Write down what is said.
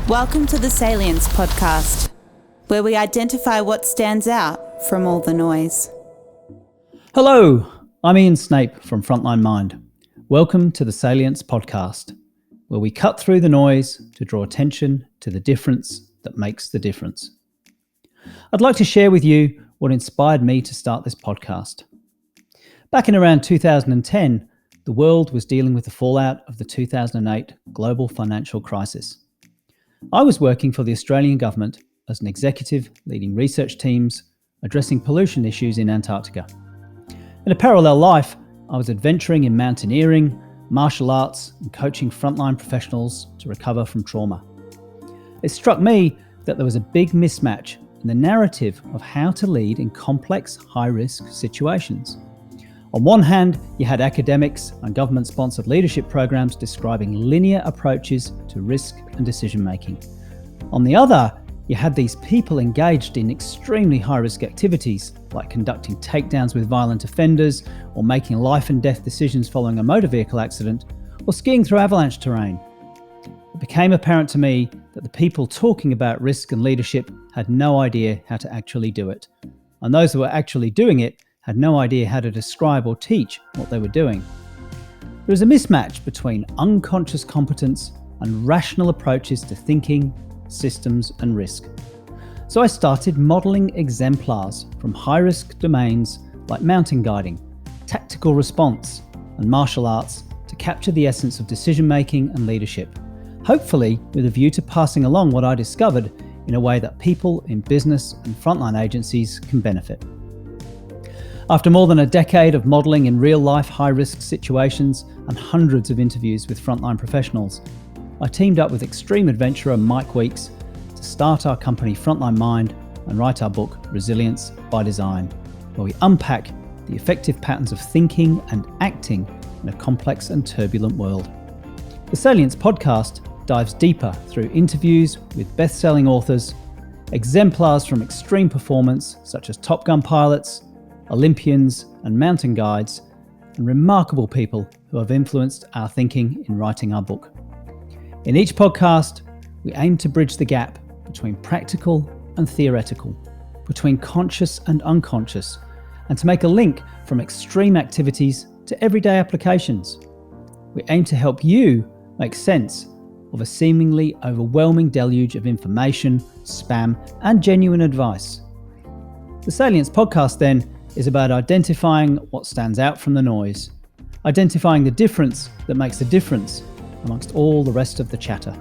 Welcome to the Salience podcast, where we identify what stands out from all the noise. Hello, I'm Ian Snape from Frontline Mind. Welcome to the Salience podcast, where we cut through the noise to draw attention to the difference that makes the difference. I'd like to share with you what inspired me to start this podcast. Back in around 2010, the world was dealing with the fallout of the 2008 global financial crisis. I was working for the Australian government as an executive leading research teams addressing pollution issues in Antarctica. In a parallel life, I was adventuring in mountaineering, martial arts, and coaching frontline professionals to recover from trauma. It struck me that there was a big mismatch in the narrative of how to lead in complex, high-risk situations. On one hand, you had academics and government-sponsored leadership programs describing linear approaches to risk and decision-making. On the other, you had these people engaged in extremely high-risk activities, like conducting takedowns with violent offenders, or making life and death decisions following a motor vehicle accident, or skiing through avalanche terrain. It became apparent to me that the people talking about risk and leadership had no idea how to actually do it. And those who were actually doing it had no idea how to describe or teach what they were doing. There is a mismatch between unconscious competence and rational approaches to thinking, systems, and risk. So I started modelling exemplars from high-risk domains like mountain guiding, tactical response, and martial arts to capture the essence of decision-making and leadership, hopefully with a view to passing along what I discovered in a way that people in business and frontline agencies can benefit. After more than a decade of modelling in real-life high-risk situations and hundreds of interviews with frontline professionals, I teamed up with extreme adventurer Mike Weeks to start our company Frontline Mind and write our book Resilience by Design, where we unpack the effective patterns of thinking and acting in a complex and turbulent world. The Salience podcast dives deeper through interviews with best-selling authors, exemplars from extreme performance such as Top Gun pilots, Olympians and mountain guides, and remarkable people who have influenced our thinking in writing our book. In each podcast, we aim to bridge the gap between practical and theoretical, between conscious and unconscious, and to make a link from extreme activities to everyday applications. We aim to help you make sense of a seemingly overwhelming deluge of information, spam, and genuine advice. The Salience podcast, then, is about identifying what stands out from the noise, identifying the difference that makes a difference amongst all the rest of the chatter.